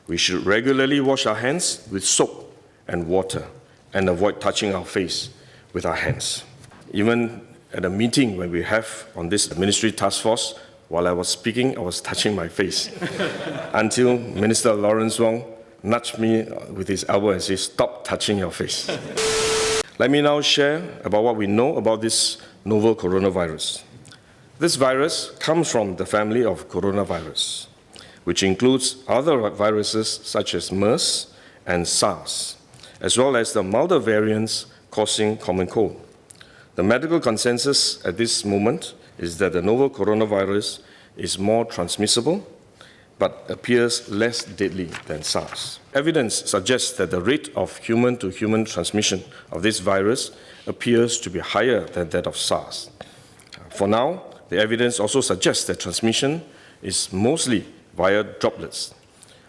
We should regularly wash our hands with soap and water and avoid touching our face with our hands. Even at a meeting when we have on this ministry task force, while I was speaking, I was touching my face until Minister Lawrence Wong nudged me with his elbow and said, "Stop touching your face." Let me now share about what we know about this novel coronavirus. This virus comes from the family of coronavirus, which includes other viruses such as MERS and SARS, as well as the milder variants causing common cold. The medical consensus at this moment is that the novel coronavirus is more transmissible, but appears less deadly than SARS. Evidence suggests that the rate of human-to-human transmission of this virus appears to be higher than that of SARS. For now, the evidence also suggests that transmission is mostly via droplets.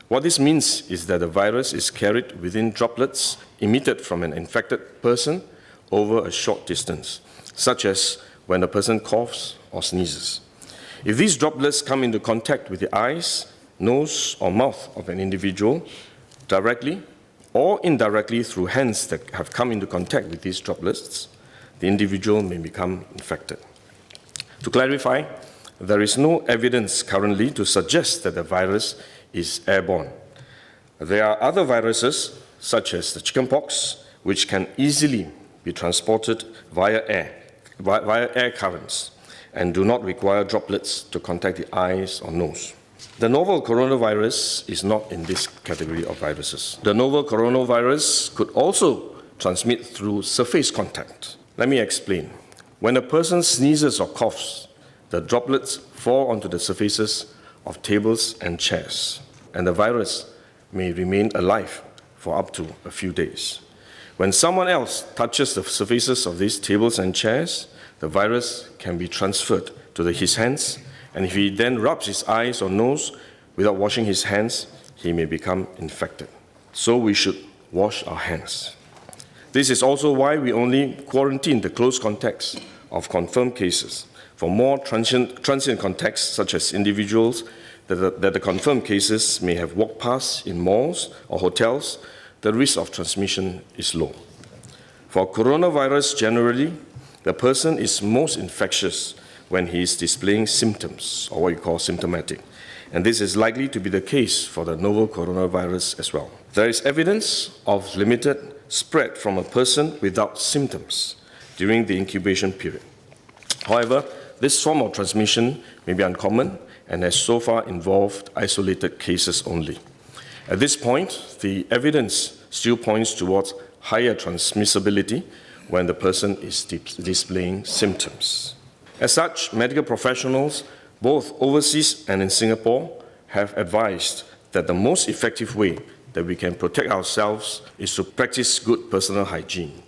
What this means is that the virus is carried within droplets emitted from an infected person over a short distance, such as when a person coughs or sneezes. If these droplets come into contact with the eyes, nose, or mouth of an individual, directly or indirectly through hands that have come into contact with these droplets, the individual may become infected. To clarify, there is no evidence currently to suggest that the virus is airborne. There are other viruses, such as the chickenpox, which can easily be transported via air currents and do not require droplets to contact the eyes or nose. The novel coronavirus is not in this category of viruses. The novel coronavirus could also transmit through surface contact. Let me explain. When a person sneezes or coughs, the droplets fall onto the surfaces of tables and chairs, and the virus may remain alive for up to a few days. When someone else touches the surfaces of these tables and chairs, the virus can be transferred to his hands, and if he then rubs his eyes or nose without washing his hands, he may become infected. So we should wash our hands. This is also why we only quarantine the close contacts of confirmed cases. For more transient contacts, such as individuals that the confirmed cases may have walked past in malls or hotels, the risk of transmission is low. For coronavirus generally, the person is most infectious when he is displaying symptoms, or what you call symptomatic. And this is likely to be the case for the novel coronavirus as well. There is evidence of limited spread from a person without symptoms during the incubation period. However, this form of transmission may be uncommon and has so far involved isolated cases only. At this point, the evidence still points towards higher transmissibility when the person is displaying symptoms. As such, medical professionals, both overseas and in Singapore, have advised that the most effective way that we can protect ourselves is to practice good personal hygiene.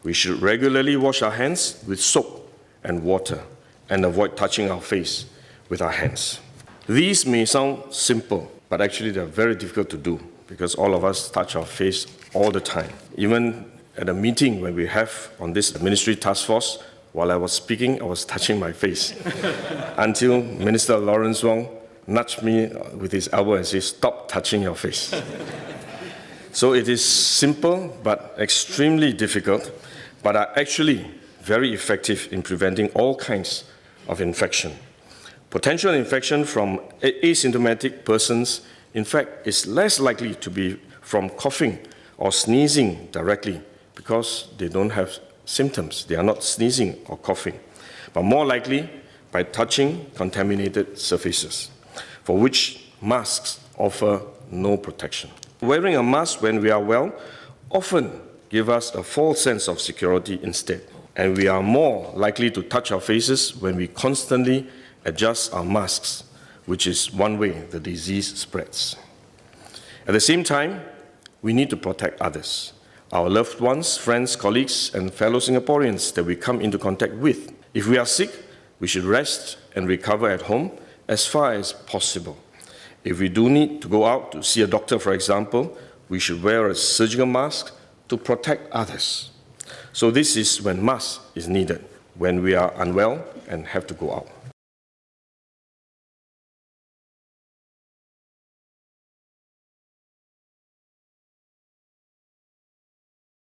We should regularly wash our hands with soap and water and avoid touching our face with our hands. These may sound simple, but actually they're very difficult to do because all of us touch our face all the time. Even at a meeting when we have on this ministry task force, while I was speaking, I was touching my face until Minister Lawrence Wong nudged me with his elbow and said, "Stop touching your face." So it is simple but extremely difficult, but are actually very effective in preventing all kinds of infection. Potential infection from asymptomatic persons, in fact, is less likely to be from coughing or sneezing directly because they don't have symptoms. They are not sneezing or coughing, but more likely by touching contaminated surfaces, for which masks offer no protection. Wearing a mask when we are well often gives us a false sense of security instead, and we are more likely to touch our faces when we constantly adjust our masks, which is one way the disease spreads. At the same time, we need to protect others, our loved ones, friends, colleagues, and fellow Singaporeans that we come into contact with. If we are sick, we should rest and recover at home as far as possible. If we do need to go out to see a doctor, for example, we should wear a surgical mask to protect others. So this is when mask is needed, when we are unwell and have to go out.